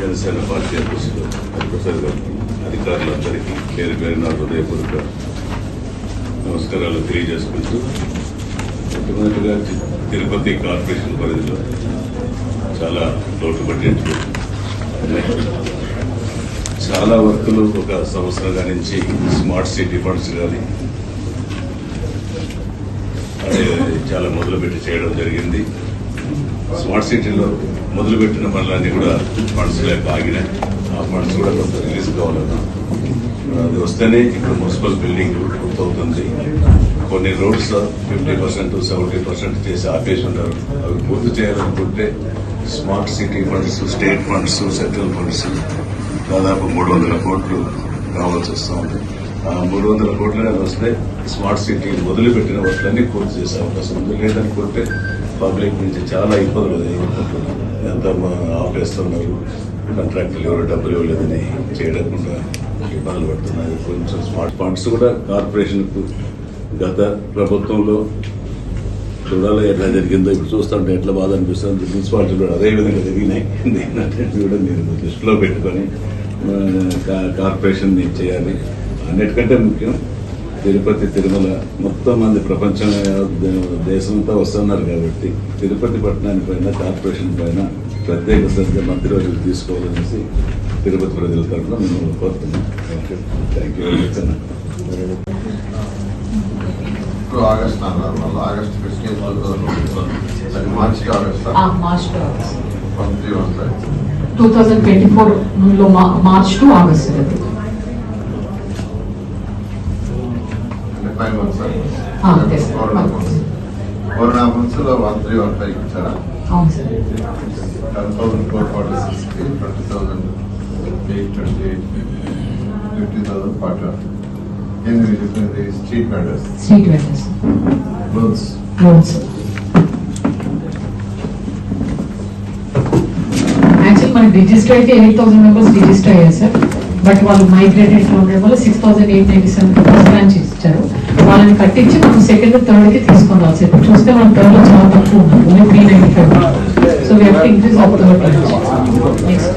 Janasena party అధ్యక్షులు హరిప్రసాద్ గారికి, అధికారులందరికీ పేరు పేరున హృదయపూర్వక నమస్కారాలు తెలియజేసుకుంటూ, మొట్టమొదటిగా తిరుపతి కార్పొరేషన్ పరిధిలో చాలా లోటు పట్టించు చాలా వర్కులు ఒక సంవత్సరంగా నుంచి స్మార్ట్ సిటీ ఫండ్స్ కానీ అదే చాలా మొదలుపెట్టి చేయడం జరిగింది. స్మార్ట్ సిటీలో మొదలుపెట్టిన పనులన్నీ కూడా ఫండ్స్ లేక ఆగినాయి. ఆ ఫండ్స్ కూడా కొంత రిలీజ్ కావాలన్నా అది వస్తేనే ఇప్పుడు మున్సిపల్ బిల్డింగ్ పూర్తవుతుంది. కొన్ని రోడ్స్ 50%, 70% చేసి ఆపేసి ఉంటారు. అవి పూర్తి చేయాలనుకుంటే smart city funds, state funds, central funds దాదాపు 300 కోట్లు కావాల్సి వస్తూ ఉంది. ఆ 300 కోట్లు వస్తే స్మార్ట్ సిటీ మొదలుపెట్టిన వాటిలన్నీ పూర్తి చేసే అవకాశం ఉంది. లేదనుకుంటే పబ్లిక్ నుంచి చాలా ఇబ్బందులు ఎదుర్కొంటున్నారు. ఎంత ఆపేస్తున్నారు, కాంట్రాక్టర్లు ఎవరు డబ్బులు ఇవ్వలేదని చేయకుండా ఇబ్బందులు పడుతున్నారు. కొంచెం స్మార్ట్ ఫండ్స్ కూడా కార్పొరేషన్కు గత ప్రభుత్వంలో చూడాలి ఎట్లా జరిగిందో. ఇప్పుడు చూస్తుంటే ఎట్లా బాధ అనిపిస్తుంది. మున్సిపాలిటీలు కూడా అదే విధంగా జరిగినాయి. కూడా మీరు దృష్టిలో పెట్టుకొని కార్పొరేషన్ చేయాలి. అన్నిటికంటే ముఖ్యం తిరుపతి, తిరుమల మొత్తం మంది ప్రపంచం దేశంతో వస్తున్నారు కాబట్టి తిరుపతి పట్టణానికి పైన, కార్పొరేషన్ పైన ప్రత్యేక శ్రద్ధ మంత్రివర్యులు తీసుకోవాలనేసి తిరుపతి ప్రజల తరఫున మేము కోరుతున్నాం. Thank you very much. August August 2024 March to August. 5 months, sir. 4.5 months లో 1315 ఇచ్చారా? అవును సార్. 10,446 20,000 828 50,000 41. ఏంది చెప్పింది? Street vendors. లోన్స్ యాక్చువల్ మనకి రిజిస్టర్ అయితే 8,000 మెంబర్స్ రిజిస్టర్ అయ్యారు సార్. బట్ వాళ్ళు మైగ్రేటెడ్ లో ఉండడం వల్ల 6,897 బ్రాంచ్ ఇచ్చారు. వాళ్ళని కట్టించి మనం సెకండ్, థర్డ్ కి తీసుకొని రావాలి. ఇప్పుడు చూస్తే మనం థర్డ్ లో చాలా తక్కువ ఉన్నాం, 395. So we have to increase up to 30. Next